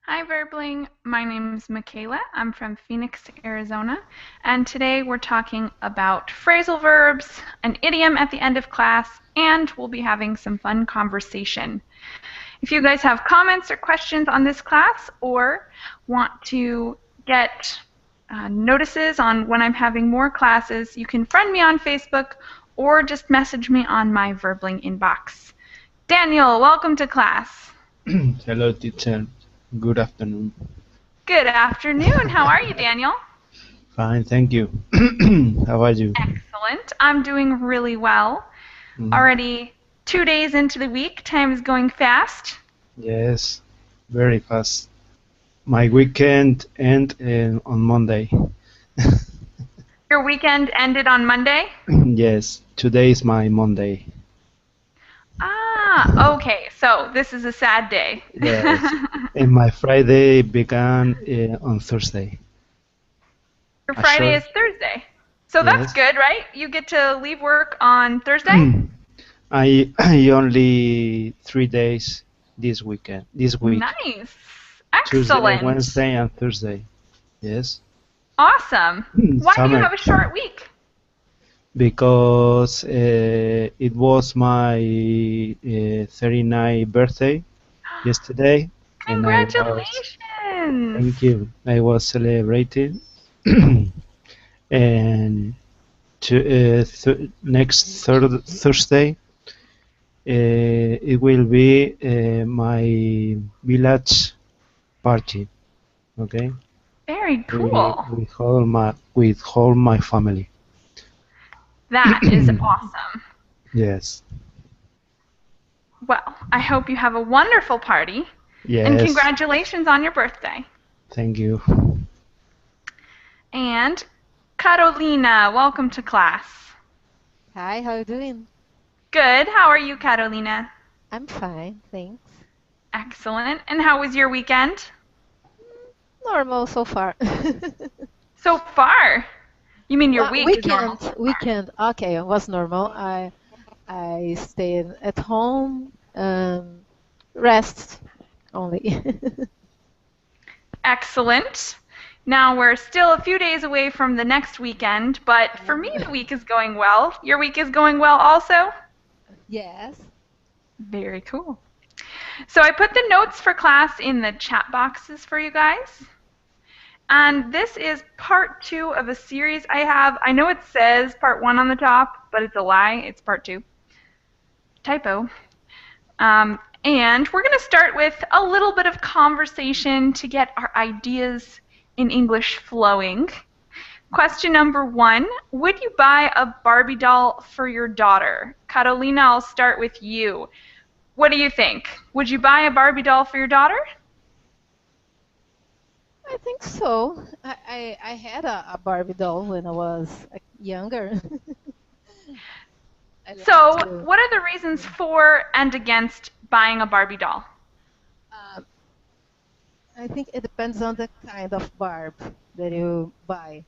Hi, Verbling. My name is Michaela. I'm from Phoenix, Arizona, and today we're talking about phrasal verbs, an idiom at the end of class, and we'll be having some fun conversation. If you guys have comments or questions on this class or want to get notices on when I'm having more classes, you can friend me on Facebook or just message me on my Verbling inbox. Daniel, welcome to class. Hello, teacher. Good afternoon. Good afternoon. How are you, Daniel? Fine, thank you. How are you? Excellent. I'm doing really well. Mm, Already 2 days into the week. Time is going fast. yes, very fast. My weekend end on Monday. Your weekend ended on Monday? Yes, today is my Monday. Ah, okay. So this is a sad day. Yes, and my Friday began on Thursday. Your Friday Sure. is Thursday. So that's Yes. good, right? You get to leave work on Thursday? I only 3 days this week. Nice. Tuesday, Excellent. Wednesday, and Thursday. Yes. Awesome. Why do you Summer. have a short week? Because it was my 39th birthday yesterday, and thank Congratulations. you, I was celebrating, and next Thursday it will be my village party. Okay, Very we cool. with all my family. That is awesome. Yes, Well, I hope you have a wonderful party, and yes, congratulations on your birthday. thank you. And Carolina, welcome to class. Hi, how you doing? Good. How are you, Carolina? I'm fine, thanks. Excellent. And how was your weekend? Normal so far. So far. You mean your Well, week is normal weekend, so far? weekend. Okay, it was normal. I stayed at home, rest only. Excellent. Now we're still a few days away from the next weekend, but for me the week is going well. Your week is going well also? Yes. Very cool. So I put the notes for class in the chat boxes for you guys. And this is part 2 of a series I have. I know it says part 1 on the top, but it's a lie. It's part 2. Typo. And we're going to start with a little bit of conversation to get our ideas in English flowing. Question number 1. Would you buy a Barbie doll for your daughter? Carolina, I'll start with you. What do you think? Would you buy a Barbie doll for your daughter? I think so. I had a Barbie doll when I was younger. I like So, to. what are the reasons for and against buying a Barbie doll? Um, I think it depends on the kind of barb that you buy.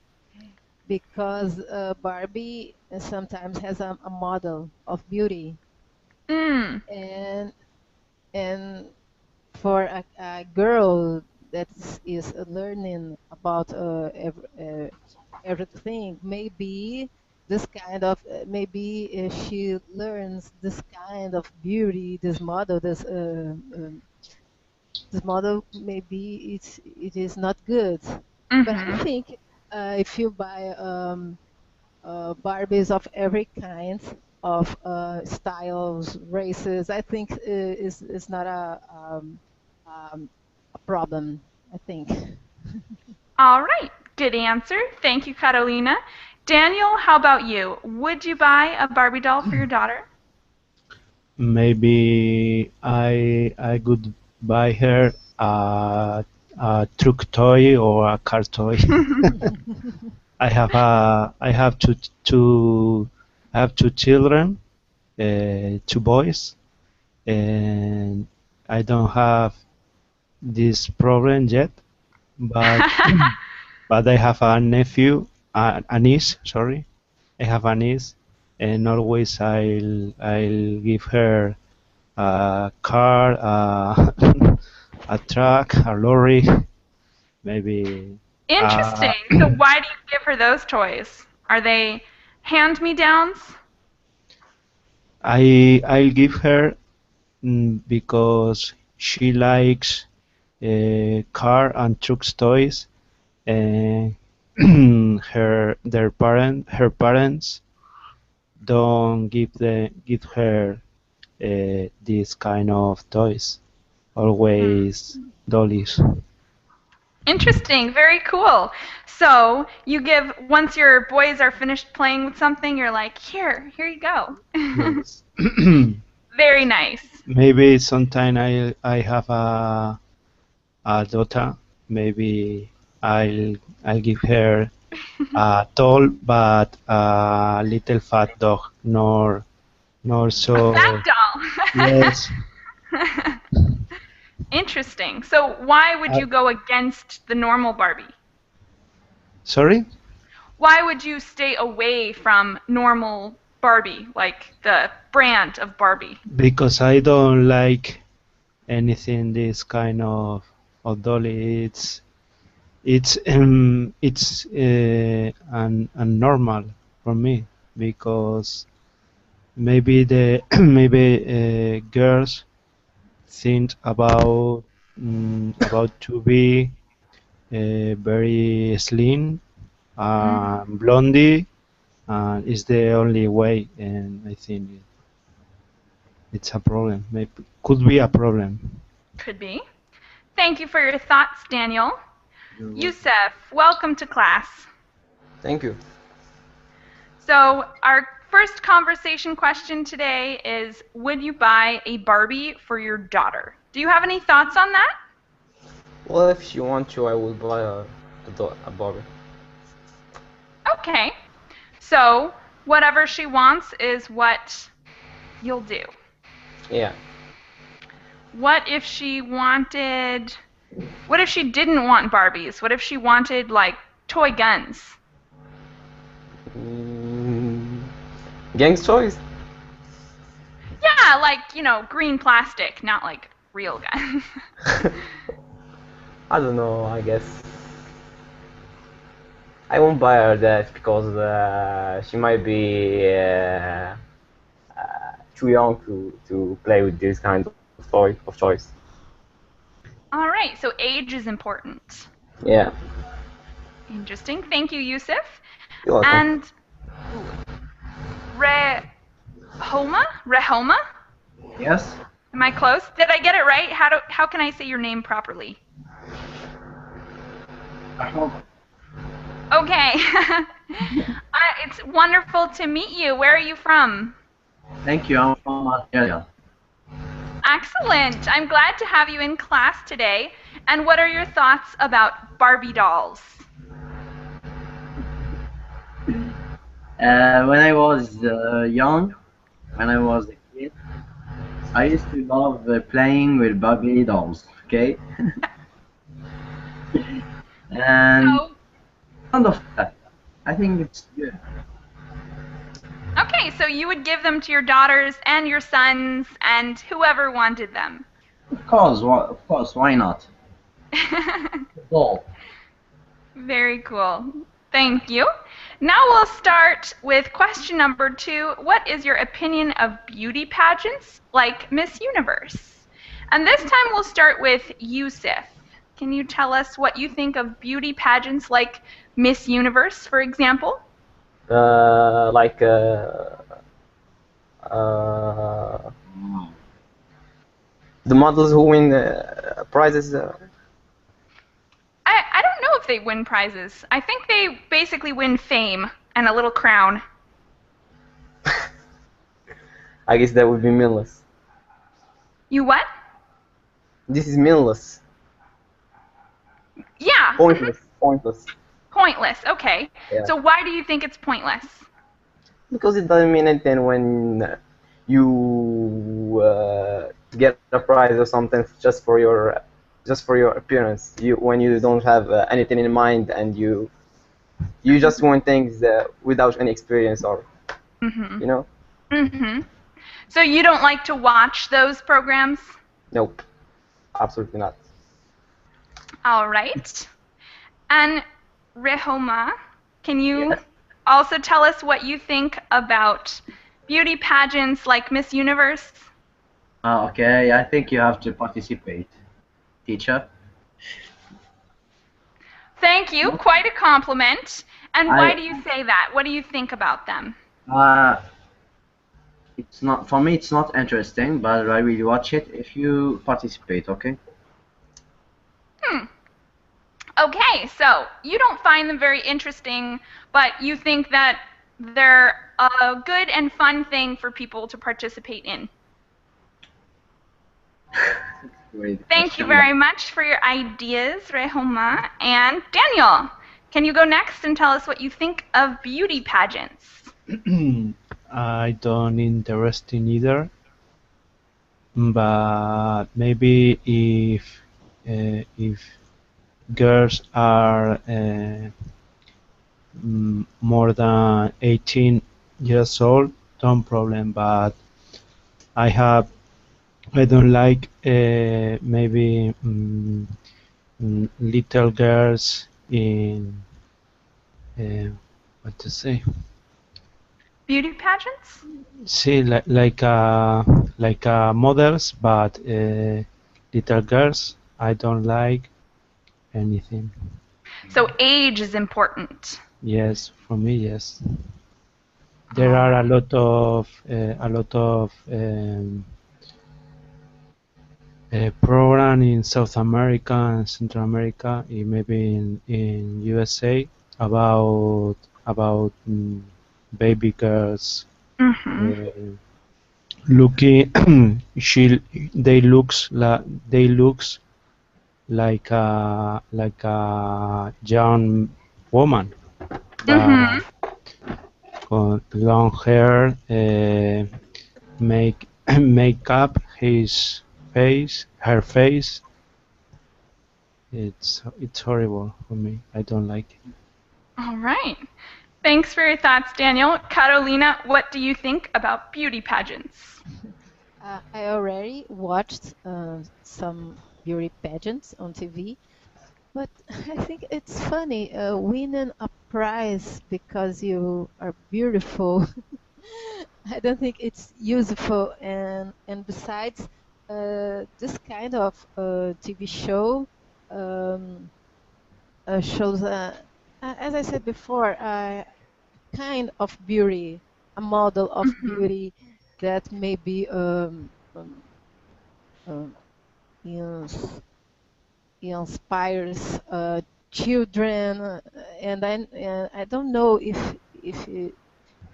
Because Barbie sometimes has a model of beauty, Mm, and and for a girl that is learning about everything, maybe this kind of maybe she learns this kind of beauty, this model, this model maybe it is not good. But I mm-hmm. think if you buy Barbies of every kind of styles, races. I think is not a problem. I think. All right, good answer. Thank you, Carolina. Daniel, how about you? Would you buy a Barbie doll for your daughter? Maybe I could buy her a truck toy or a car toy. I have I have two children, two boys, and I don't have this problem yet. But but I have a nephew, a niece. Sorry, I have a niece, and always I'll give her a car, a truck, a lorry, maybe. Interesting. So why do you give her those toys? Are they hand-me-downs? I'll give her because she likes car and trucks toys, and her parents don't give her this kind of toys. Always dollies. Interesting. Very cool. So you give, once your boys are finished playing with something, you're like, here you go. Yes. Very nice. Maybe sometime I have a daughter. Maybe I'll give her a tall but a little fat dog. Nor A fat so. doll. Yes. Interesting. So why would you go against the normal Barbie? Sorry? Why would you stay away from normal Barbie, like the brand of Barbie? Because I don't like anything this kind of dolly. It's unnormal for me because maybe the maybe girls think about to be very slim and blondie, and it's the only way, and I think it's a problem. Maybe could be a problem. Could be. Thank you for your thoughts, Daniel. You're welcome. Youssef, welcome to class. Thank you. So our first conversation question today is, would you buy a Barbie for your daughter? Do you have any thoughts on that? Well, if she wants to, I will buy a Barbie. Okay. So whatever she wants is what you'll do. Yeah. What if she didn't want Barbies? What if she wanted, like, toy guns? Gang's toys? Yeah, like, green plastic, not like real guns. I don't know, I guess. I won't buy her that because she might be too young to play with this kind of toys. All right, so age is important. Yeah. Interesting. Thank you, Youssef. You're welcome. And Rehoma? Yes. Am I close? Did I get it right? How can I say your name properly? Okay. It's wonderful to meet you. Where are you from? Thank you. I'm from Australia. Excellent. I'm glad to have you in class today. And what are your thoughts about Barbie dolls? When I was young, when I was a kid, I used to love playing with Barbie dolls. Okay. And Oh, kind of that. I think it's good. okay, so you would give them to your daughters and your sons and whoever wanted them. Of course. Why not? Doll. Very cool. Thank you. Now we'll start with question number 2. What is your opinion of beauty pageants like Miss Universe? And this time we'll start with Youssef. Can you tell us what you think of beauty pageants like Miss Universe, for example? The models who win prizes. I don't know if they win prizes. I think they basically win fame and a little crown. I guess that would be meaningless. You what? This is meaningless. Yeah. Pointless. Pointless. Pointless. Okay. Yeah. So why do you think it's pointless? Because it doesn't mean anything when you get a prize or something just for your appearance. When you don't have anything in mind and you just want things without any experience or you know. Mhm. So you don't like to watch those programs? Nope, absolutely not. All right. And Rehoma, can you Yes. also tell us what you think about beauty pageants like Miss Universe? Okay, I think you have to participate, teacher. Thank you. No? Quite a compliment. And why I do you say that? What do you think about them? uh, it's not for me. It's not interesting, but I will watch it if you participate. Okay. Hmm. Okay, so you don't find them very interesting, but you think that they're a good and fun thing for people to participate in. Great Thank you question, but very much for your ideas, Rehoma. And Daniel, can you go next and tell us what you think of beauty pageants? I don't interest in either, but maybe if girls are more than 18 years old, no problem. But I have I don't like maybe little girls in uh, what to say. Beauty pageants? See, like models, but little girls. I don't like anything. So age is important. Yes, for me, yes. There All are right. a lot of program in South America and Central America, maybe in USA about baby girls Mm-hmm. uh, looking she they looks like a young woman, Mm-hmm. but con long hair, make make up her face. It's horrible for me. I don't like it. All right. Thanks for your thoughts, Daniel. Carolina, what do you think about beauty pageants? I already watched some beauty pageants on TV, but I think it's funny winning a prize because you are beautiful. I don't think it's useful, and besides, this kind of TV show um, shows, as I said before, a kind of beauty, a model of Mm-hmm. beauty that maybe um, ins- inspires children, and I don't know if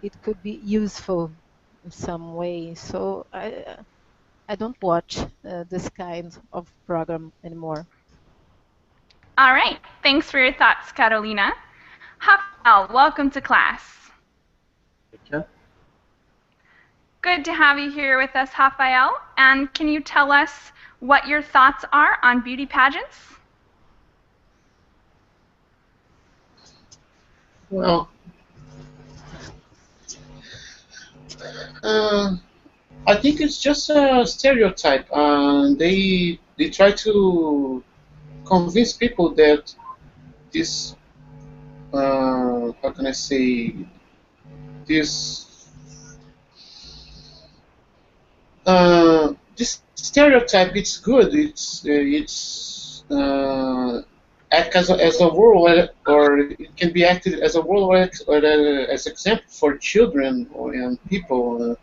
it could be useful in some way. So I don't watch this kind of program anymore. All right. Thanks for your thoughts, Carolina. Rafael, welcome to class. teacher. Good to have you here with us, Rafael. And can you tell us what your thoughts are on beauty pageants? Well, uh, I think it's just a stereotype. They try to convince people that this how can I say this this stereotype. It's good. It's act as a role, or it can be acted as a role, or as example for children or and people.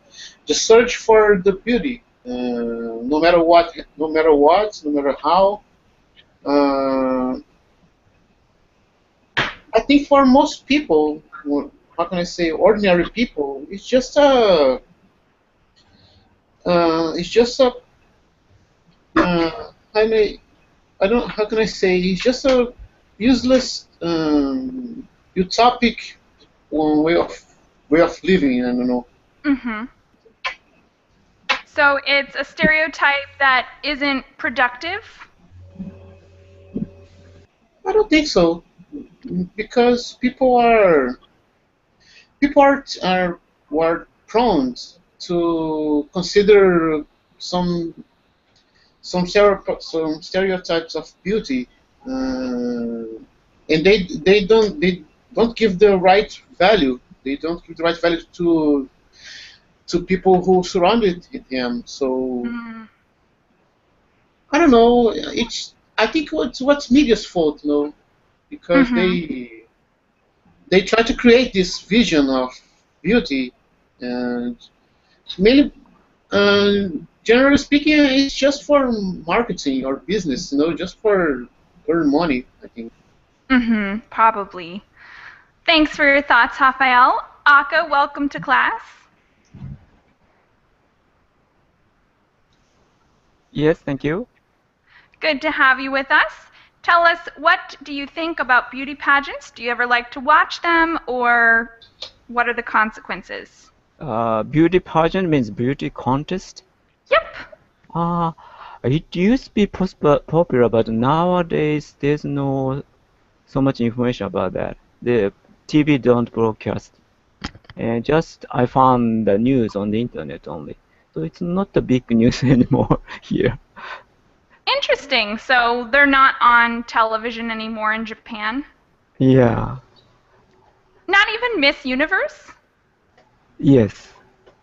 The search for the beauty, no matter what, no matter how. Uh, I think for most people, how can I say, ordinary people, it's just a, I may, I don't, how can I say, it's just a useless, utopic way of living. I don't know. Mm-hmm. So it's a stereotype that isn't productive? I don't think so because people are prone to consider some some stereotypes of beauty and they don't give the right value. They don't give the right value to people who surrounded him. So Mm. I don't know. I think what's media's fault, because Mhm. they try to create this vision of beauty, and mainly, uh, generally speaking, it's just for marketing or business, just for earn money, I think. Mhm. Probably. Thanks for your thoughts, Rafael. Aka, welcome to class. Yes, thank you. Good to have you with us. Tell us, what do you think about beauty pageants? Do you ever like to watch them, or what are the consequences? Beauty pageant means beauty contest. Yep. Uh, it used to be popular, but nowadays there's no so much information about that. The TV don't broadcast, and just I found the news on the internet only. So it's not the big news anymore here. Interesting. So they're not on television anymore in Japan? Yeah, Not even Miss Universe? yes,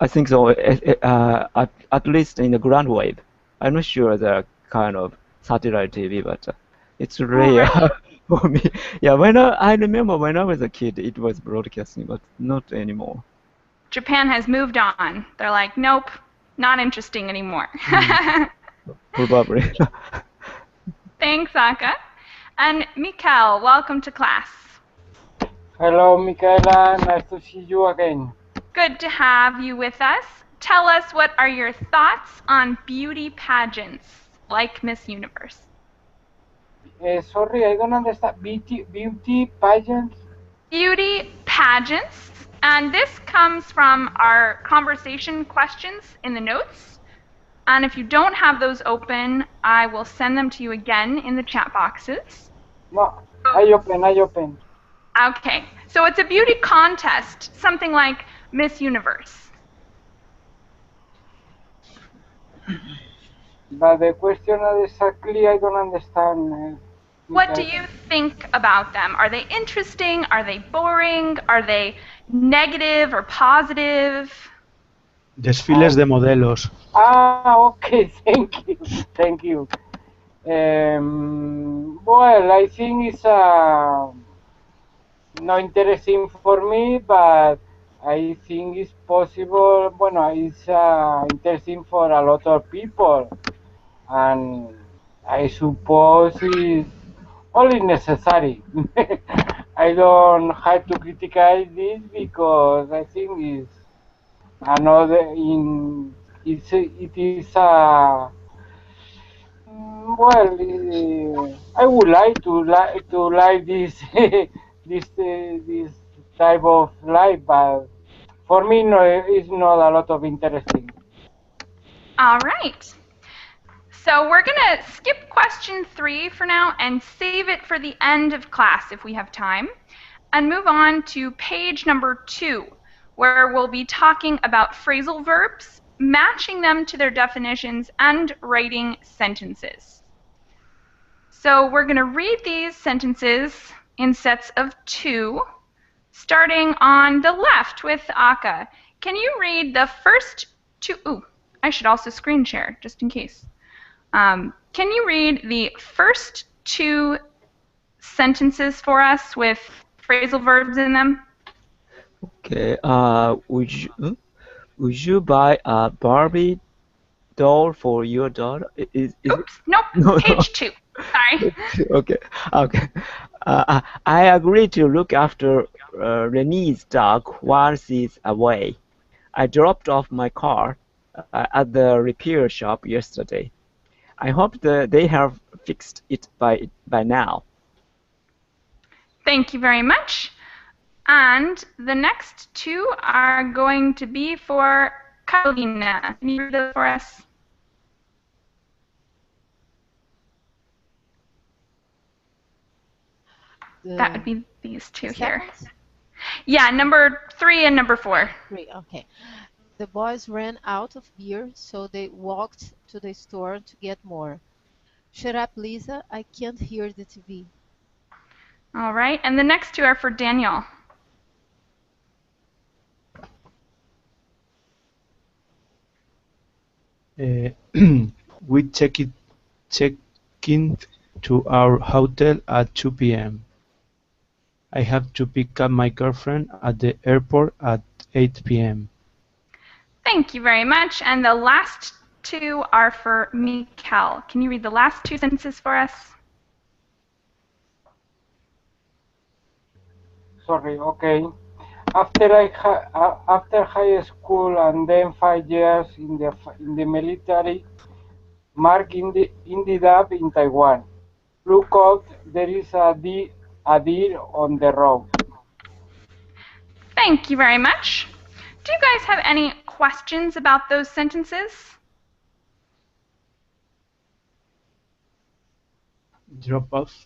I think so. At least in the ground wave. I'm not sure the kind of satellite TV, but it's All rare right. for me. Yeah, I remember when I was a kid, it was broadcasting, but not anymore. Japan has moved on. They're like, nope, not interesting anymore. Mm, probably. Thanks, Aka. And Mikael, welcome to class. Hello, Michaela. Nice to see you again. Good to have you with us. Tell us, what are your thoughts on beauty pageants like Miss Universe? Sorry, I don't understand. Beauty pageants? Beauty pageants. And this comes from our conversation questions in the notes. And if you don't have those open, I will send them to you again in the chat boxes. No, I open. Okay, so it's a beauty contest, something like Miss Universe. But the question exactly, I don't understand. What do Michaela. you think about them? Are they interesting? Are they boring? Are they negative or positive? Desfiles de modelos. Okay, thank you. Well, I think it's not interesting for me, but I think it's possible. Bueno, it's interesting for a lot of people, and I suppose it's only necessary. I don't have to criticize this because I think it's another in it is a well, I would like to like this this type of life, but for me, no, it's not a lot of interesting. All right. So we're going to skip question 3 for now and save it for the end of class if we have time, and move on to page number 2, where we'll be talking about phrasal verbs, matching them to their definitions, and writing sentences. So we're going to read these sentences in sets of 2, starting on the left with Aka. Can you read the first 2? Ooh, I should also screen share just in case. Can you read the first 2 sentences for us with phrasal verbs in them? Okay. Would you buy a Barbie doll for your daughter? Is it? Oops, nope, No, no. page 2. Sorry. Okay, okay. I agree to look after Renee's dog while she's away. I dropped off my car at the repair shop yesterday. I hope they have fixed it by now. Thank you very much. And the next 2 are going to be for Carolina. Can you read those for us? That would be these 2 here. Yeah, number 3 and number 4. 3, okay. The boys ran out of beer, so they walked to the store to get more. Shut up, Lisa. I can't hear the TV. All right, and the next two are for Daniel. We check-in to our hotel at 2 p.m. I have to pick up my girlfriend at the airport at 8 p.m. Thank you very much. And the last two are for Mikkel. Can you read the last two sentences for us? Sorry, okay. After high school and then 5 years in the military, Mark ended up in Taiwan. Look out, there is a deer on the road. Thank you very much. Do you guys have any questions about those sentences? Drop off.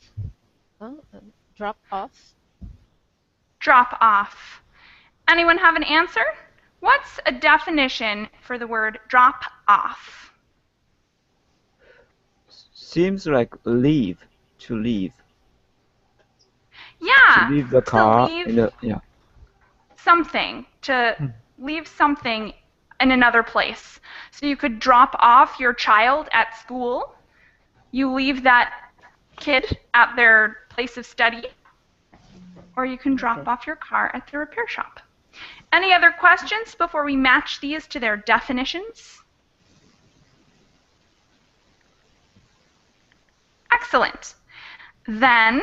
Drop off. Drop off. Anyone have an answer? What's a definition for the word drop off? Seems like leave, to leave. Yeah, To leave the car. to leave in the, yeah. something, to leave something in another place. So you could drop off your child at school. You leave that kid at their place of study. Or you can drop off your car at the repair shop. Any other questions before we match these to their definitions? Excellent. Then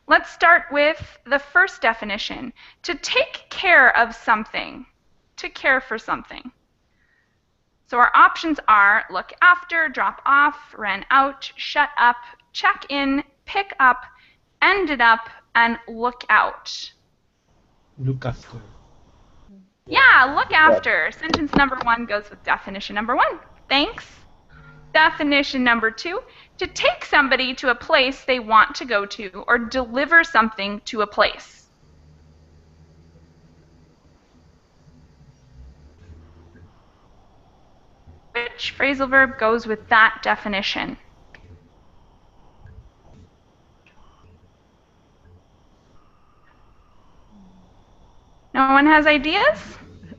let's start with the first definition. To take care of something. To care for something. So our options are look after, drop off, ran out, shut up, check in, pick up, ended up, and look out. Look after. Yeah, look after. Sentence number 1 goes with definition number 1. Thanks. Definition number 2, to take somebody to a place they want to go to or deliver something to a place. Which phrasal verb goes with that definition? No one has ideas?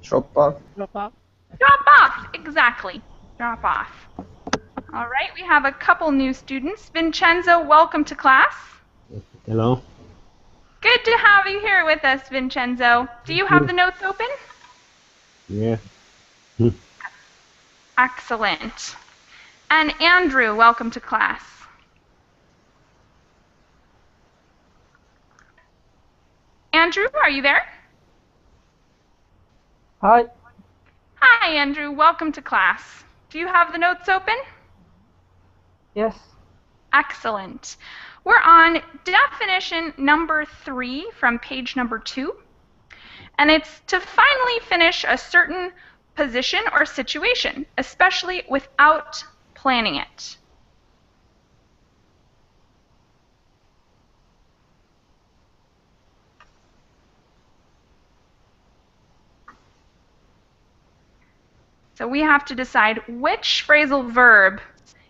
Drop off. Drop off. Drop off, exactly. Drop off. All right, we have a couple new students. Vincenzo, welcome to class. Hello. Good to have you here with us, Vincenzo. Do you have the notes open? Yeah. Excellent. And Andrew, welcome to class. Andrew, are you there? Hi. Hi, Andrew. Welcome to class. Do you have the notes open? Yes. Excellent. We're on definition number 3 from page number 2. And it's to finally finish a certain position or situation, especially without planning it. So we have to decide which phrasal verb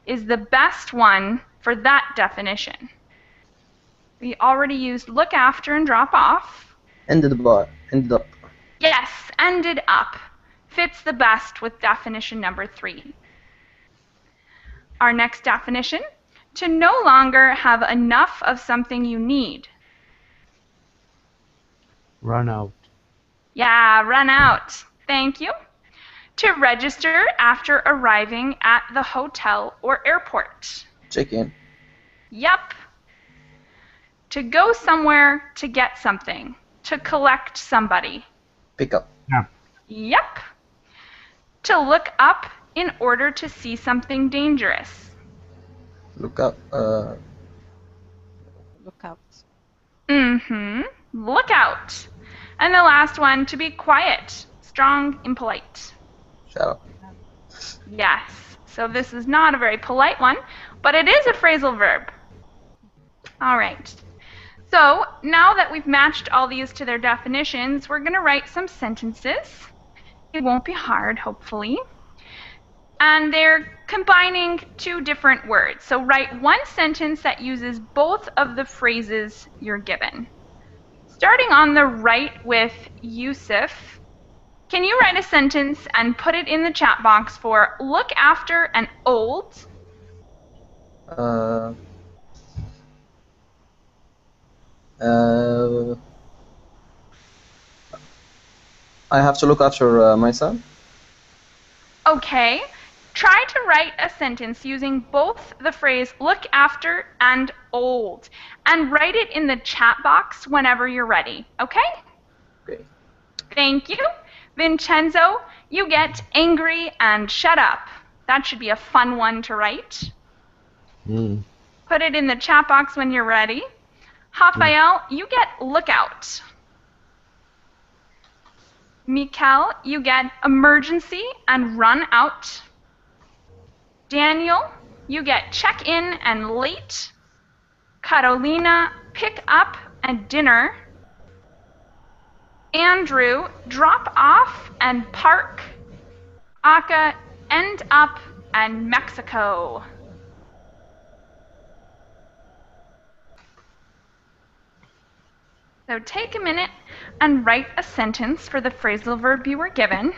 is the best one for that definition. We already used look after and drop off. Ended up. Yes, ended up fits the best with definition number 3. Our next definition, to no longer have enough of something you need. Run out. Yeah, run out. Thank you. To register after arriving at the hotel or airport. Check in. Yep. To go somewhere to get something. To collect somebody. Pick up. Yep. To look up in order to see something dangerous. Look up. Look out. Look out. And the last one, to be quiet, strong, and polite. Shut up. Yes. So this is not a very polite one, but it is a phrasal verb. All right. So now that we've matched all these to their definitions, we're going to write some sentences. It won't be hard, hopefully. and they're combining two different words. So write one sentence that uses both of the phrases you're given. Starting on the right with Yusuf, can you write a sentence and put it in the chat box for look after an old? Uh, uh, I have to look after my son. Okay. Try to write a sentence using both the phrase look after and old, and write it in the chat box whenever you're ready, okay? Okay. Thank you. Vincenzo, you get angry and shut up. That should be a fun one to write. Put it in the chat box when you're ready. Rafael, you get lookout. Mikkel, you get emergency and run out. Daniel, you get check in and late. Carolina, pick up and dinner. Andrew, drop off and park. Aka, end up and Mexico. So take a minute and write a sentence for the phrasal verb you were given.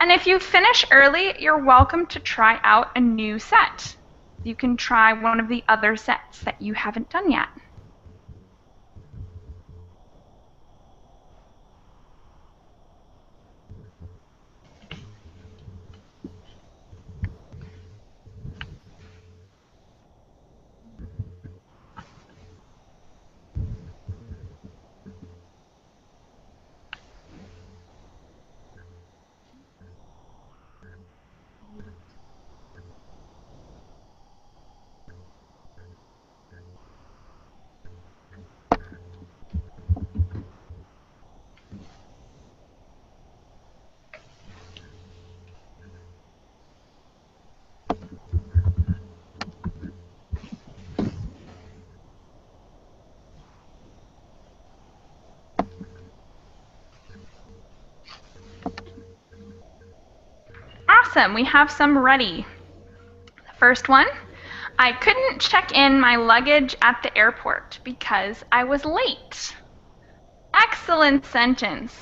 And if you finish early, you're welcome to try out a new set. You can try one of the other sets that you haven't done yet. Awesome, we have some ready. First one, I couldn't check in my luggage at the airport because I was late. Excellent sentence.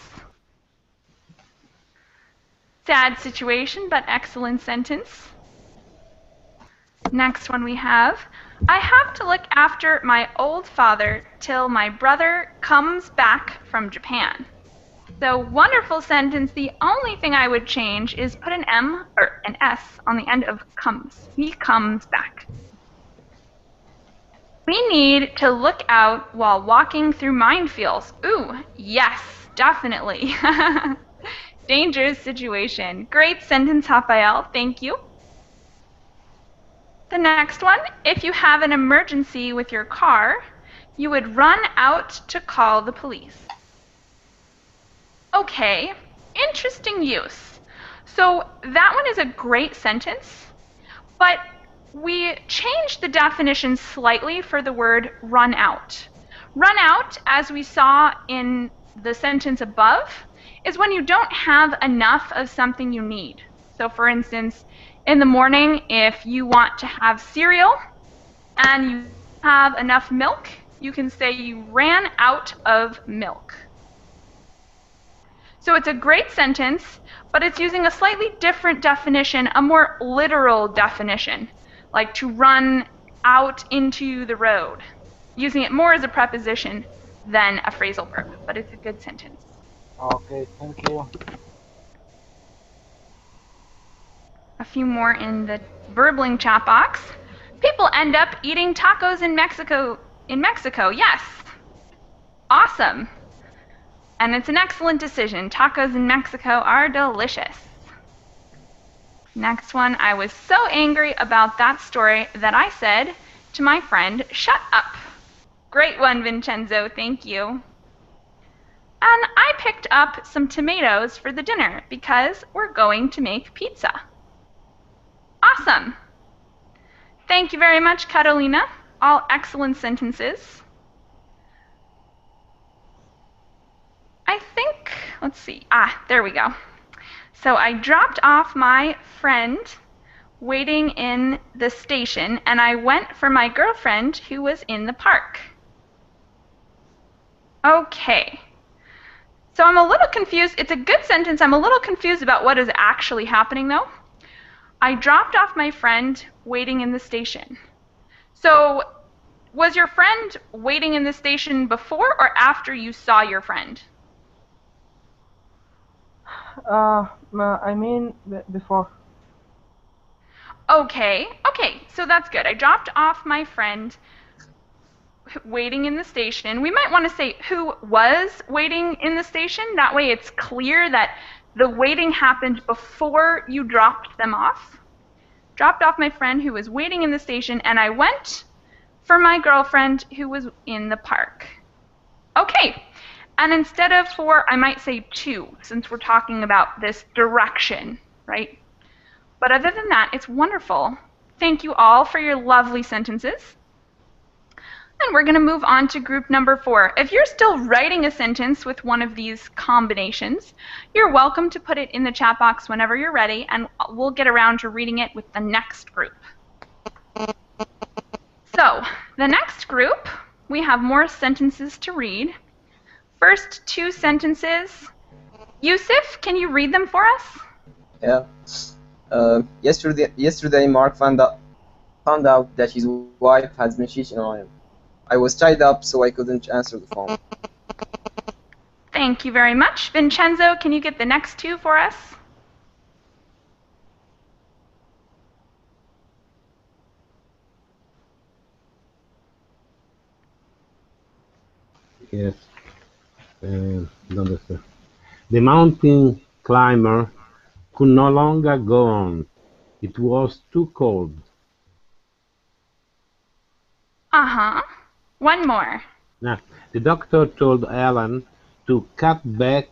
Sad situation, but excellent sentence. Next one we have, I have to look after my old father till my brother comes back from Japan. So wonderful sentence. The only thing I would change is put an M or an S on the end of comes. He comes back. We need to look out while walking through minefields. Ooh, yes, definitely. Dangerous situation. Great sentence, Rafael. Thank you. The next one, if you have an emergency with your car, you would run out to call the police. Okay, interesting use. So that one is a great sentence, but we changed the definition slightly for the word run out. Run out, as we saw in the sentence above, is when you don't have enough of something you need. So for instance, in the morning, if you want to have cereal and you have enough milk, you can say you ran out of milk. So it's a great sentence, but it's using a slightly different definition, a more literal definition, like to run out into the road, using it more as a preposition than a phrasal verb, but it's a good sentence. Okay, thank you. A few more in the Verbling chat box. People end up eating tacos in Mexico. Yes. Awesome. And it's an excellent decision. Tacos in Mexico are delicious. Next one, I was so angry about that story that I said to my friend, shut up. Great one, Vincenzo, thank you. And I picked up some tomatoes for the dinner because we're going to make pizza. Awesome. Thank you very much, Carolina. All excellent sentences. I think, let's see, there we go. So I dropped off my friend waiting in the station, and I went for my girlfriend who was in the park. Okay. So I'm a little confused. It's a good sentence. I'm a little confused about what is actually happening, though. I dropped off my friend waiting in the station. So was your friend waiting in the station before or after you saw your friend? I mean before. Okay, so that's good. I dropped off my friend waiting in the station. We might want to say who was waiting in the station. That way it's clear that the waiting happened before you dropped them off. Dropped off my friend who was waiting in the station, and I went for my girlfriend who was in the park. Okay, and instead of for, I might say to, since we're talking about this direction, right? But other than that, it's wonderful. Thank you all for your lovely sentences. And we're going to move on to group number 4. If you're still writing a sentence with one of these combinations, you're welcome to put it in the chat box whenever you're ready, and we'll get around to reading it with the next group. So, the next group, we have more sentences to read. First 2 sentences. Yusuf, can you read them for us? Yeah. Yesterday, Mark found out that his wife has been cheating on him. I was tied up, so I couldn't answer the phone. Thank you very much. Vincenzo, can you get the next 2 for us? Yes. Understand. The mountain climber could no longer go on. It was too cold. Uh-huh. One more. Now, the doctor told Ellen to cut back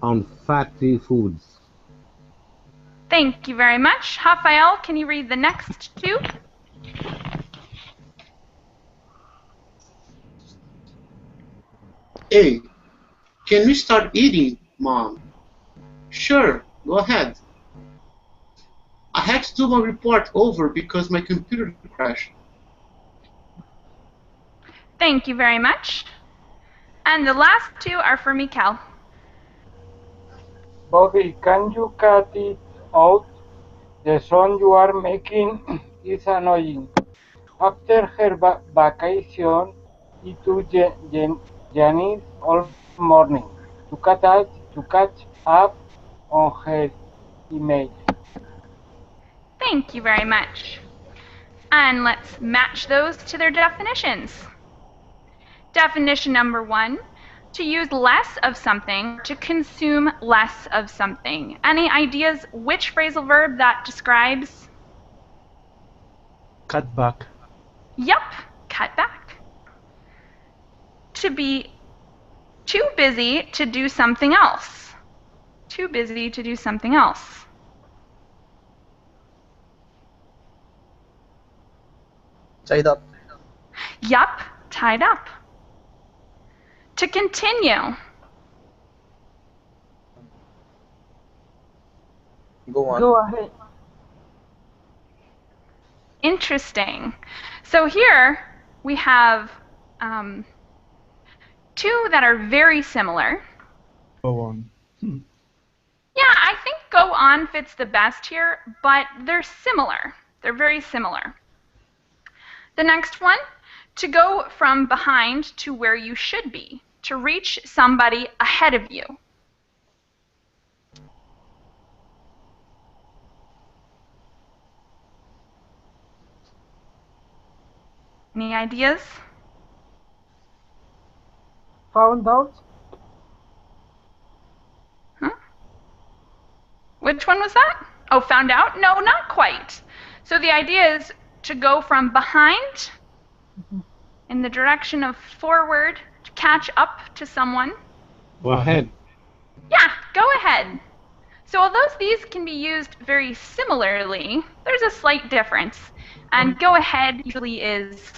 on fatty foods. Thank you very much. Rafael, can you read the next 2? Hey, can we start eating, Mom? Sure, go ahead. I had to do my report over because my computer crashed. Thank you very much. And the last 2 are for Mikkel. Bobby, can you cut it out? The sound you are making is annoying. After her vacation, it took Janice all morning to catch up on her email. Thank you very much. And let's match those to their definitions. Definition number 1, to use less of something, to consume less of something. Any ideas which phrasal verb that describes? Cut back. Yup, cut back. To be too busy to do something else. Too busy to do something else. Tied up. Yup, tied up. To continue. Go on. Go ahead. Interesting. So here we have 2 that are very similar. Go on. Yeah, I think go on fits the best here, but they're similar. They're very similar. The next one, to go from behind to where you should be, to reach somebody ahead of you. Any ideas? Found out? Huh? Which one was that? Oh, found out? No, not quite. So the idea is to go from behind in the direction of forward to catch up to someone. Go ahead. Yeah, go ahead. So although these can be used very similarly, there's a slight difference. And go ahead usually is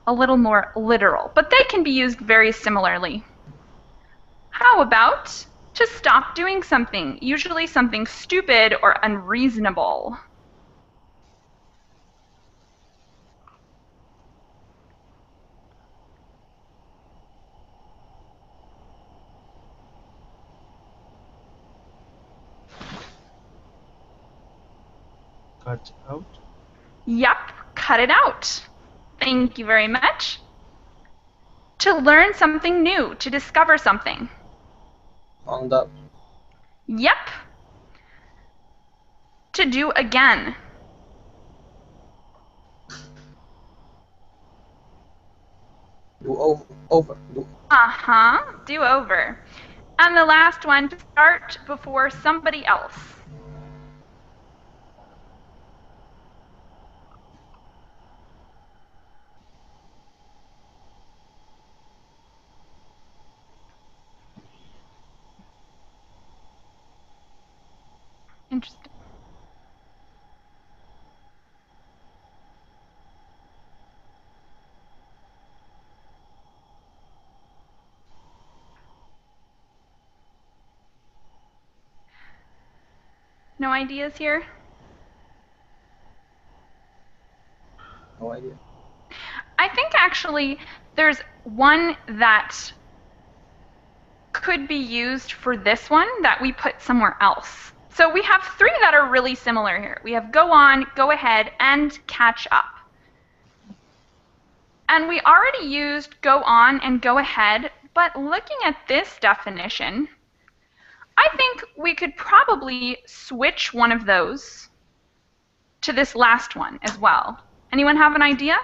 a little more literal, but they can be used very similarly. How about to stop doing something, usually something stupid or unreasonable? cut out. Yep, cut it out. Thank you very much. To learn something new, to discover something. Found out. Yep. To do again. Do over. Do. Uh-huh, do over. And the last one, to start before somebody else. Interesting. No ideas here? No idea. I think actually there's one that could be used for this one that we put somewhere else. So we have three that are really similar here. We have go on, go ahead, and catch up. And we already used go on and go ahead, but looking at this definition, I think we could probably switch one of those to this last one as well. Anyone have an idea?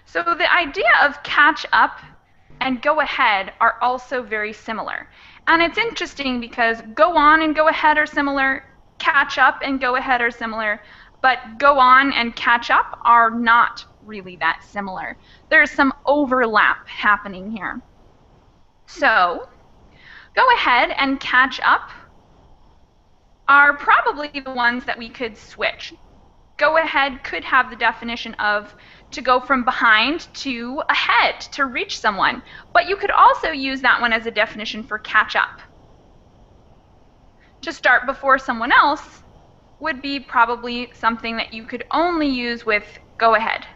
So the idea of catch up and go ahead are also very similar. And it's interesting because go on and go ahead are similar, catch up and go ahead are similar, but go on and catch up are not really that similar. There's some overlap happening here. So go ahead and catch up are probably the ones that we could switch. Go ahead could have the definition of to go from behind to ahead, to reach someone. But you could also use that one as a definition for catch up. To start before someone else would be probably something that you could only use with go ahead.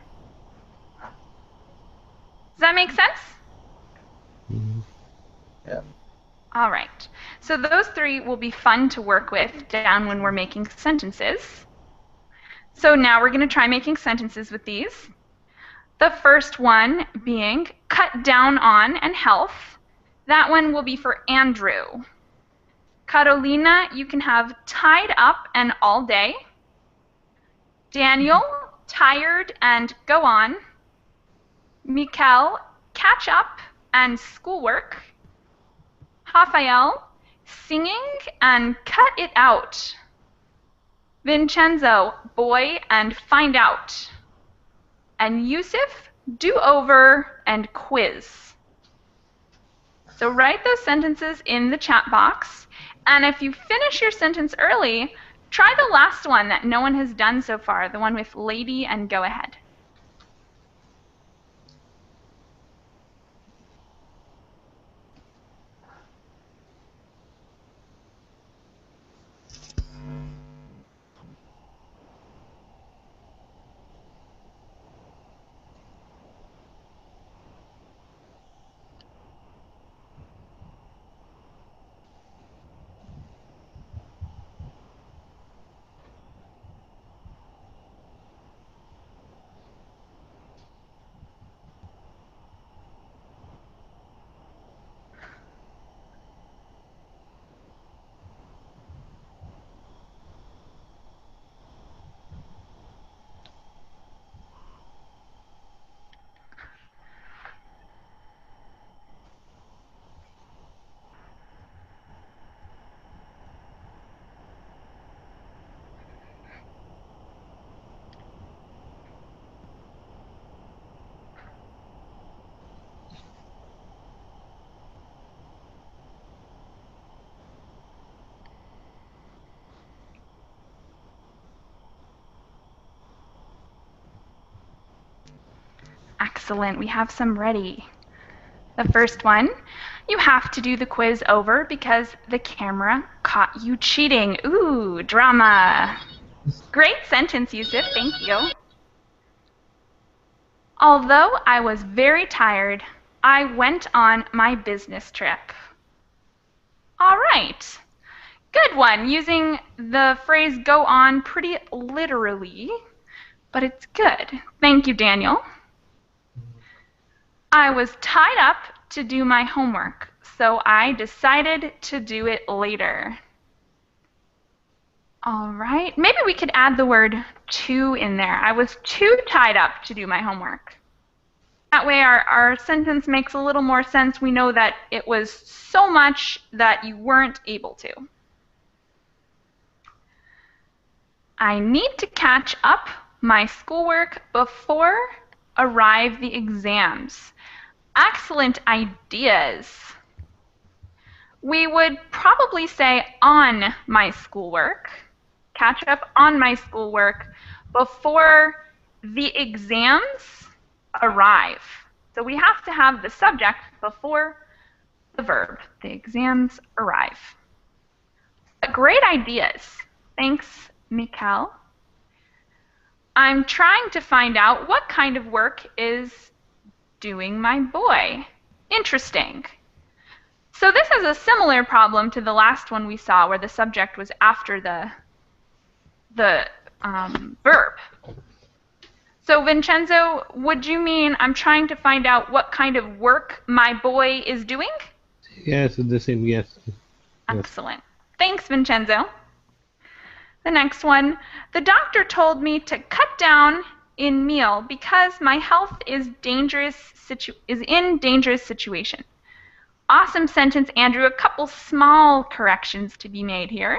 Does that make sense? Yeah. All right. So those three will be fun to work with down when we're making sentences. So now we're going to try making sentences with these. The first one being cut down on and health. That one will be for Andrew. Carolina, you can have tied up and all day. Daniel, tired and go on. Mikel, catch up and schoolwork. Rafael, singing and cut it out. Vincenzo, boy and find out. And Yusuf, do over and quiz. So write those sentences in the chat box. And if you finish your sentence early, try the last one that no one has done so far, the one with lady and go ahead. Excellent, we have some ready. The first one, you have to do the quiz over because the camera caught you cheating. Ooh, drama. Great sentence, Yusuf, thank you. Although I was very tired, I went on my business trip. All right. Good one. Using the phrase go on pretty literally, but it's good. Thank you, Daniel. I was tied up to do my homework, so I decided to do it later. All right. Maybe we could add the word to in there. I was too tied up to do my homework. That way our sentence makes a little more sense. We know that it was so much that you weren't able to. I need to catch up my schoolwork before arrive the exams. Excellent ideas. We would probably say on my schoolwork, catch up on my schoolwork before the exams arrive. So we have to have the subject before the verb. The exams arrive. Great ideas. Thanks, Mikkel. I'm trying to find out what kind of work is doing my boy. Interesting. So this is a similar problem to the last one we saw where the subject was after the verb. So Vincenzo, would you mean I'm trying to find out what kind of work my boy is doing? Yes, the same, yes. Excellent. Thanks, Vincenzo. The next one, the doctor told me to cut down in meal because my health is in dangerous situation. Awesome sentence, Andrew. A couple small corrections to be made here.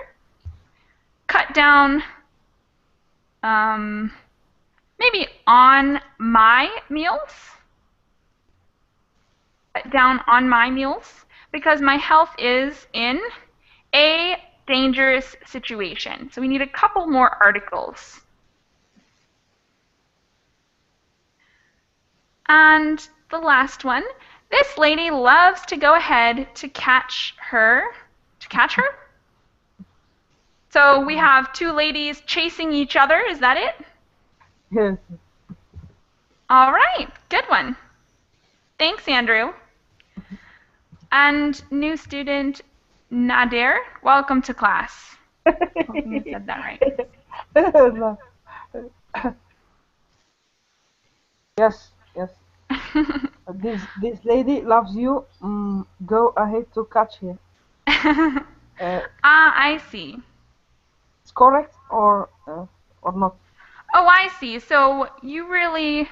Cut down, maybe on my meals. Cut down on my meals because my health is in a dangerous situation. So we need a couple more articles. And the last one, this lady loves to go ahead to catch her. To catch her? So we have two ladies chasing each other. Is that it? Yes. All right. Good one. Thanks, Andrew. And new student Nadir, welcome to class. Hoping I said that right. Yes, yes. This lady loves you. Go ahead to catch her. I see. It's correct or not? Oh, I see. So you really,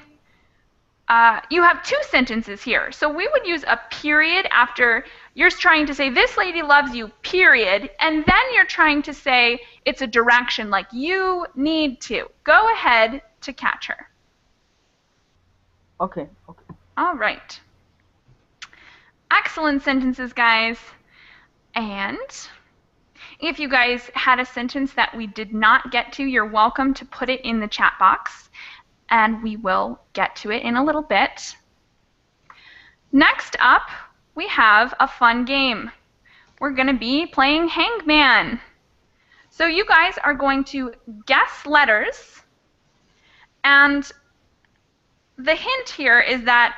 you have two sentences here. So we would use a period after you're trying to say, this lady loves you, period. And then you're trying to say it's a direction, like you need to. Go ahead to catch her. Okay. All right. Excellent sentences, guys. And if you guys had a sentence that we did not get to, you're welcome to put it in the chat box, and we will get to it in a little bit. Next up, we have a fun game. We're going to be playing Hangman. So you guys are going to guess letters, and the hint here is that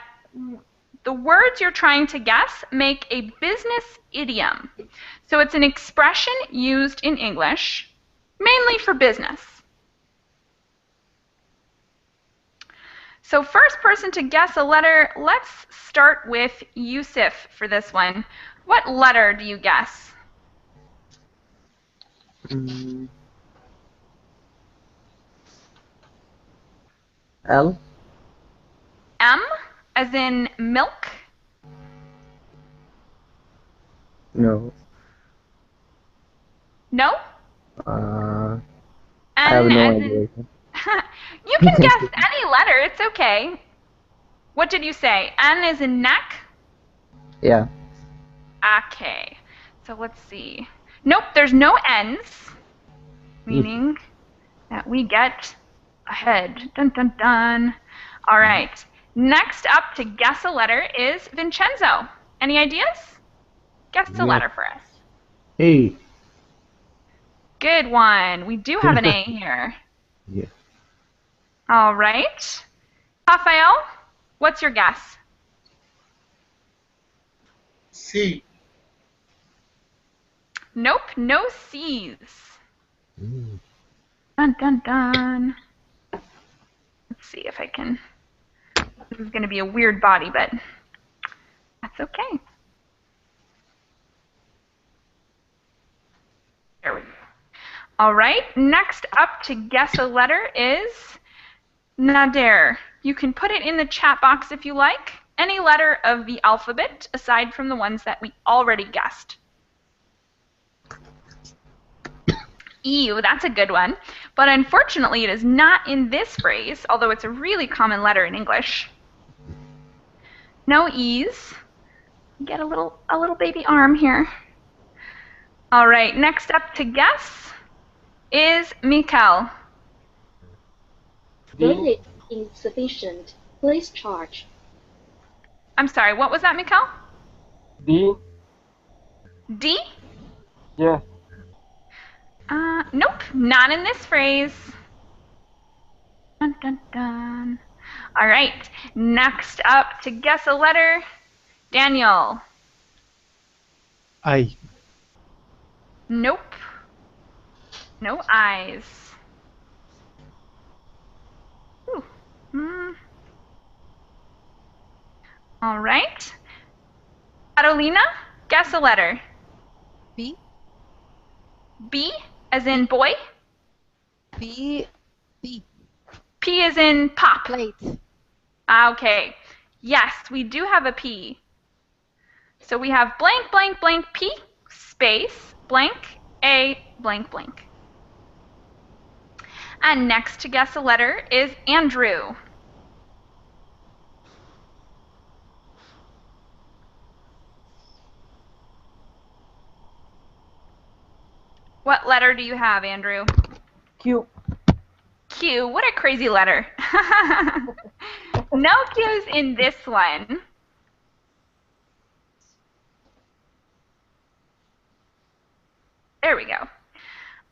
the words you're trying to guess make a business idiom. So it's an expression used in English, mainly for business. So first person to guess a letter, let's start with Yusuf for this one. What letter do you guess? L. M, as in milk? No. No? I N have no as idea. in... You can guess any letter, it's okay. What did you say? N is in neck? Yeah. Okay. So let's see. Nope, there's no N's, meaning that we get ahead. Dun dun dun. All right. Next up to guess a letter is Vincenzo. Any ideas? Guess a letter for us. A. Good one. We do have an A here. Yeah. All right. Rafael, what's your guess? C. Nope, no C's. Mm. Dun dun dun. Let's see if I can. This is going to be a weird body, but that's okay. There we go. All right, next up to guess a letter is Nader. You can put it in the chat box if you like. Any letter of the alphabet aside from the ones that we already guessed. E, that's a good one. But unfortunately, it is not in this phrase, although it's a really common letter in English. No E's. Get a little baby arm here. All right, next up to guess is Mikael. D. Insufficient. Please charge. I'm sorry, what was that, Mikael? D. D? Yes. Nope, not in this phrase. Dun, dun, dun. All right, next up to guess a letter, Daniel. I. Nope. No I's. Ooh. All right. Carolina, guess a letter. B. B as in boy. B. B. P as in pop. Plate. Okay. Yes, we do have a P. So we have blank, blank, blank, P, space, blank, A, blank, blank. And next to guess a letter is Andrew. What letter do you have, Andrew? Q. Q. What a crazy letter. No Q's in this one. There we go.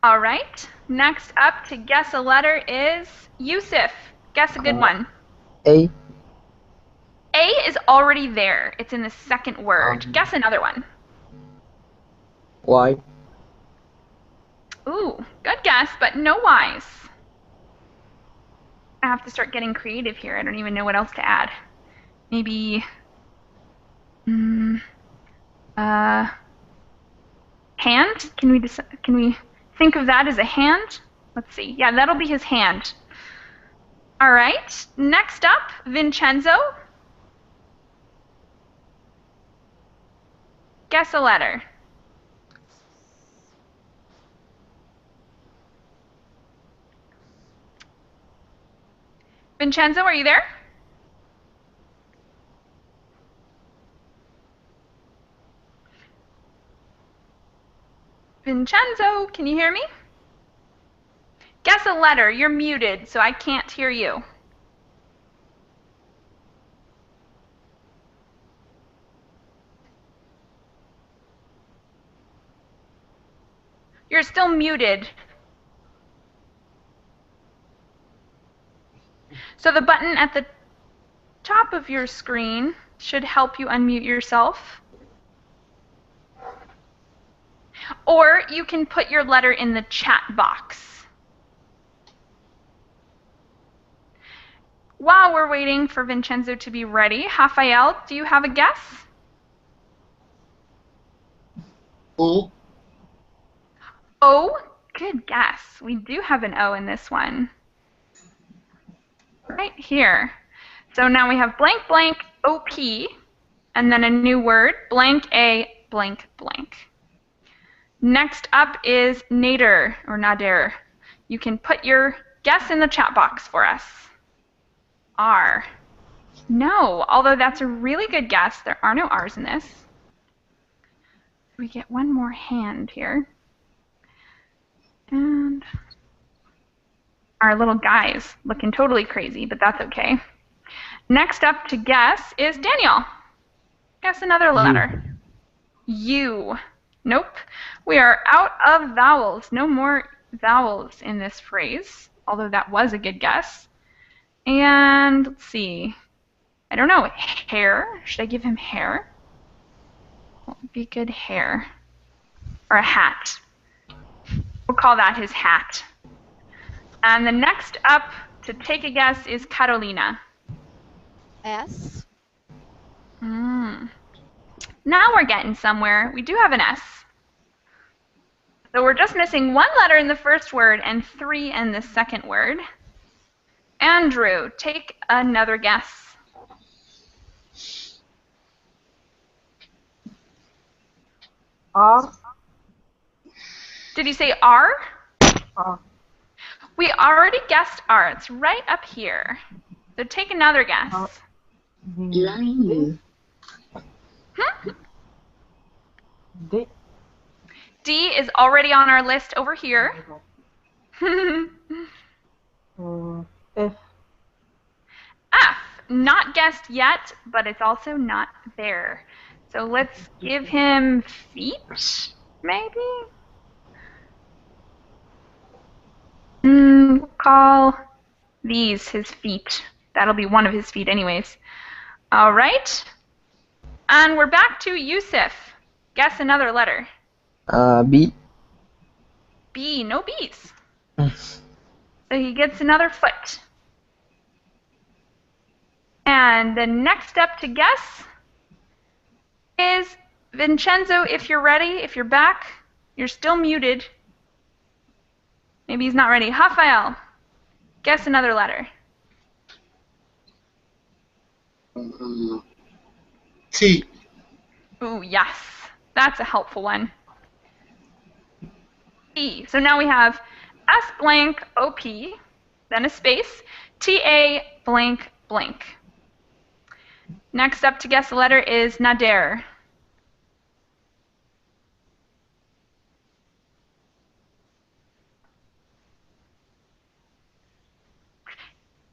All right. Next up to guess a letter is Yusuf. Guess a good one. A. A is already there. It's in the second word. Guess another one. Y. Ooh, good guess, but no Y's. I have to start getting creative here. I don't even know what else to add. Maybe hand? Can we think of that as a hand? Let's see. Yeah, that'll be his hand. All right. Next up, Vincenzo. Guess a letter. Vincenzo, are you there? Vincenzo, can you hear me? Guess a letter. You're muted, so I can't hear you. You're still muted. So the button at the top of your screen should help you unmute yourself. Or you can put your letter in the chat box. While we're waiting for Vincenzo to be ready, Rafael, do you have a guess? O. O? Good guess. We do have an O in this one. Right here. So now we have blank, blank, OP, and then a new word, blank, A, blank, blank. Next up is Nader, or Nader. You can put your guess in the chat box for us. R. No, although that's a really good guess. There are no R's in this. We get one more hand here. And our little guy's looking totally crazy, but that's okay. Next up to guess is Daniel. Guess another letter. U. Nope. We are out of vowels. No more vowels in this phrase, although that was a good guess. And let's see. I don't know. Hair. Should I give him hair? What would be good hair? Or a hat. We'll call that his hat. And the next up to take a guess is Carolina. S. Now we're getting somewhere. We do have an S. So we're just missing one letter in the first word and 3 in the second word. Andrew, take another guess. R. Did you say R? R. We already guessed R. It's right up here. So take another guess. Line. D. D is already on our list over here. F. F, not guessed yet, but it's also not there. So let's give him feet, maybe? We'll call these his feet. That'll be one of his feet anyways. All right. And we're back to Yusuf. Guess another letter. B. B, no B's. So he gets another foot. And the next up to guess is Vincenzo, if you're ready, if you're back. You're still muted. Maybe he's not ready. Rafael, guess another letter. T. Ooh, yes. That's a helpful one. T. So now we have S blank OP, then a space, TA blank blank. Next up to guess the letter is Nader.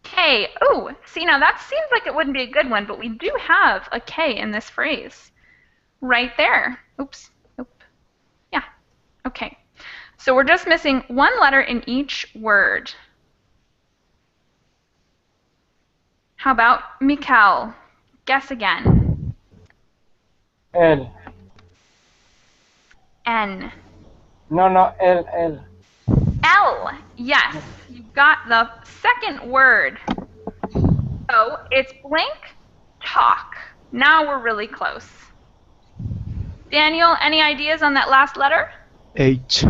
K. Ooh, see now that seems like it wouldn't be a good one, but we do have a K in this phrase. Right there. Oops. Nope. Yeah. Okay. So we're just missing one letter in each word. How about Mikhail? Guess again. L. N. No, L, L. L. Yes. You've got the second word. So it's blank talk. Now we're really close. Daniel, any ideas on that last letter? H.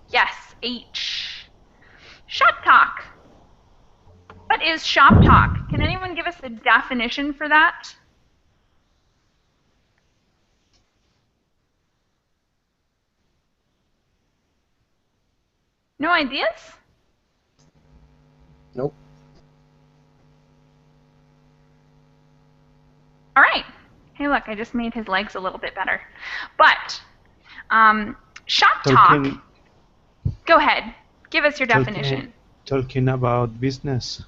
Yes, H. Shop talk. What is shop talk? Can anyone give us a definition for that? No ideas? Nope. All right. Hey, look, I just made his legs a little bit better. But shop talk. Go ahead. Give us your definition. Talking about business.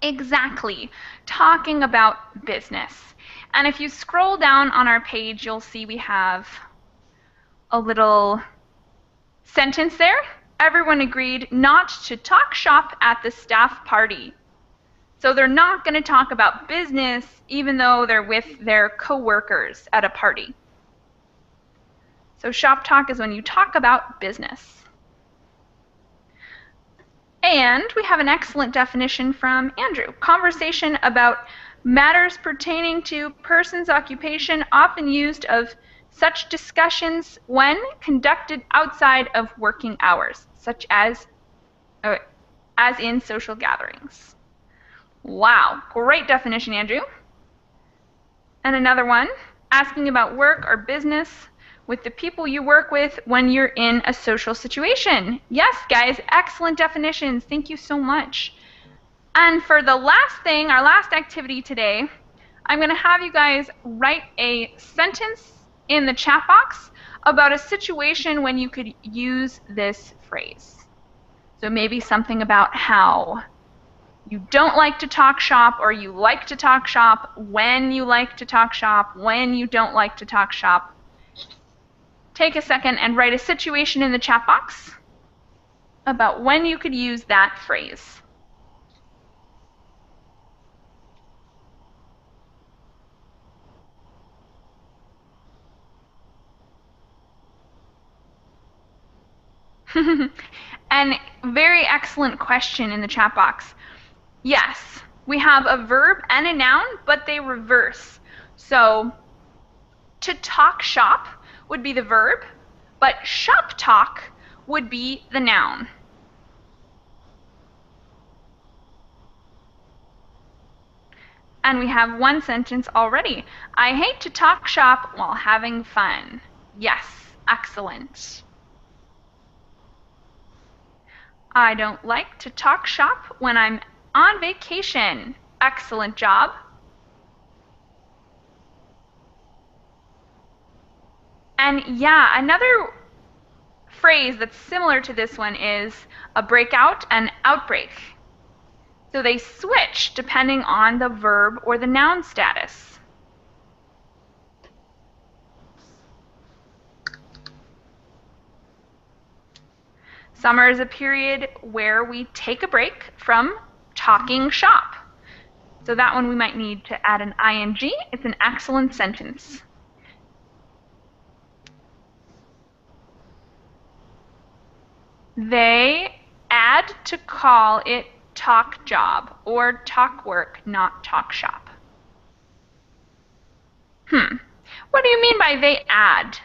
Exactly. Talking about business. And if you scroll down on our page, you'll see we have a little sentence there. Everyone agreed not to talk shop at the staff party. So they're not going to talk about business even though they're with their coworkers at a party. So shop talk is when you talk about business. And we have an excellent definition from Andrew. Conversation about matters pertaining to person's occupation, often used of such discussions when conducted outside of working hours, such as in social gatherings. Wow, great definition, Andrew. And another one, asking about work or business with the people you work with when you're in a social situation. Yes, guys, excellent definitions. Thank you so much. And for the last thing, our last activity today, I'm going to have you guys write a sentence in the chat box about a situation when you could use this phrase. So maybe something about how you don't like to talk shop, or you like to talk shop, when you like to talk shop, when you don't like to talk shop. Take a second and write a situation in the chat box about when you could use that phrase. And very excellent question in the chat box. Yes, we have a verb and a noun, but they reverse. So to talk shop would be the verb, but shop talk would be the noun. And we have one sentence already. I hate to talk shop while having fun. Yes, excellent. I don't like to talk shop when I'm on vacation. Excellent job. And yeah, another phrase that's similar to this one is a breakout and outbreak. So they switch depending on the verb or the noun status. Summer is a period where we take a break from talking shop. So that one we might need to add an ing. It's an excellent sentence. They add to call it talk job or talk work, not talk shop. What do you mean by they add?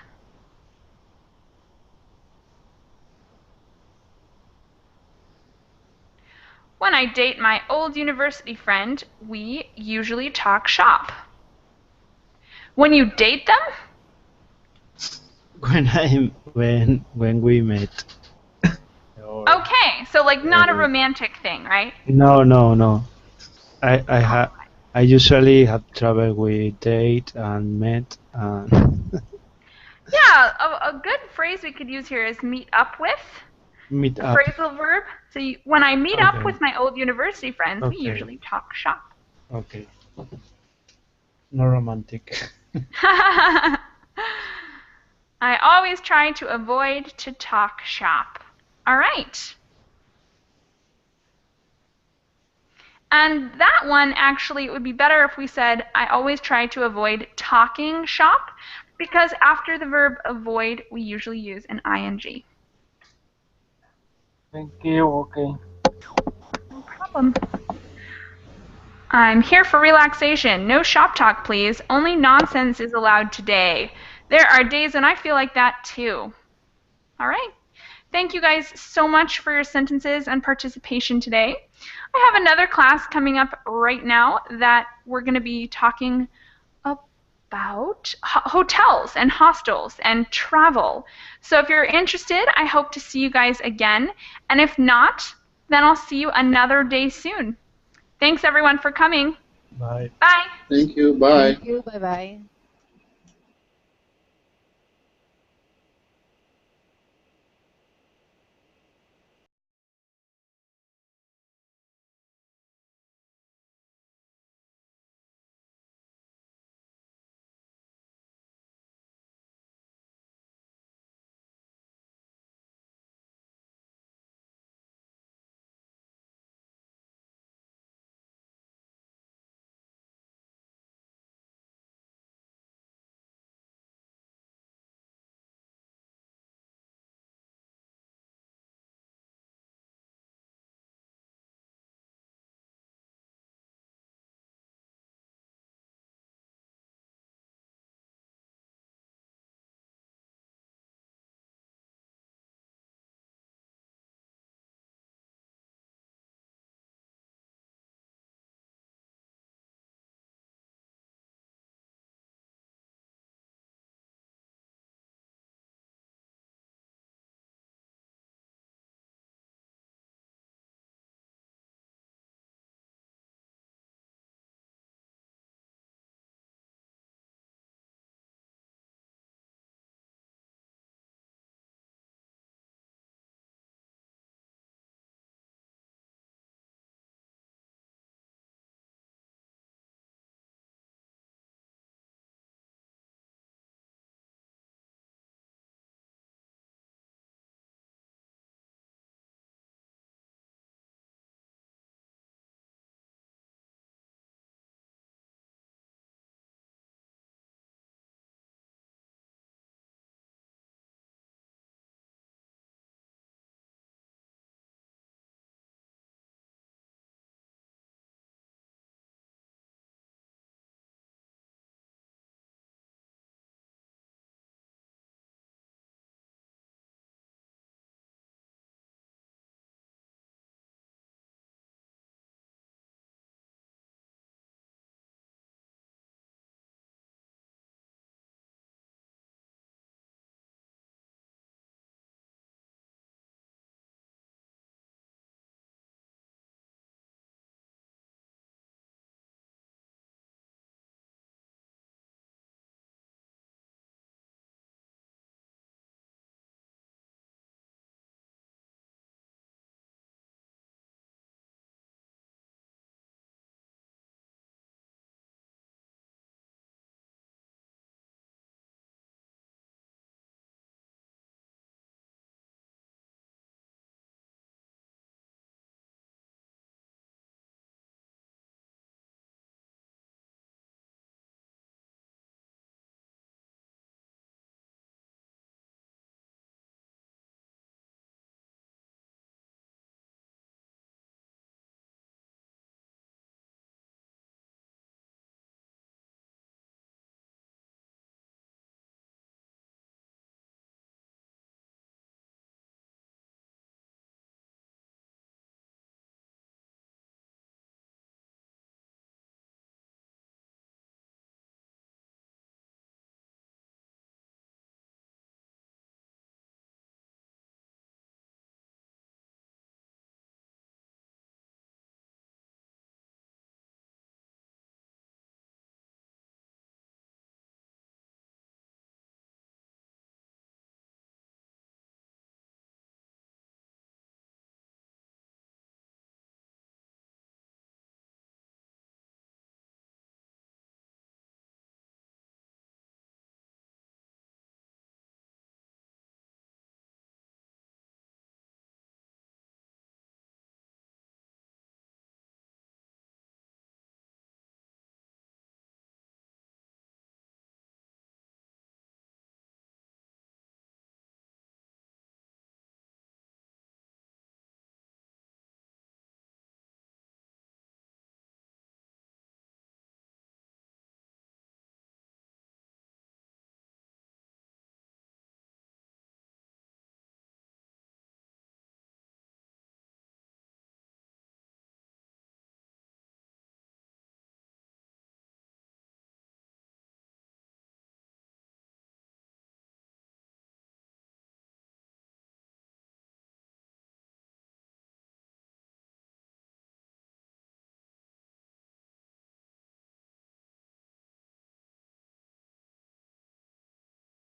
When I date my old university friend, we usually talk shop. When you date them? When we met. Okay, so like not a romantic thing, right? No. I usually have traveled with date and met and Yeah, a good phrase we could use here is meet up with. meet The up. phrasal verb. So when I meet up Okay. with my old university friends, we Okay. usually talk shop. Okay. No romantic. I always try to avoid to talk shop. All right. And that one, actually, it would be better if we said, I always try to avoid talking shop, because after the verb avoid, we usually use an ing. Thank you. Okay. No problem. I'm here for relaxation. No shop talk, please. Only nonsense is allowed today. There are days when I feel like that, too. All right. Thank you guys so much for your sentences and participation today. I have another class coming up right now that we're going to be talking about hotels and hostels and travel. So if you're interested, I hope to see you guys again. And if not, then I'll see you another day soon. Thanks everyone for coming. Bye. Bye. Thank you. Bye. Thank you. Bye-bye.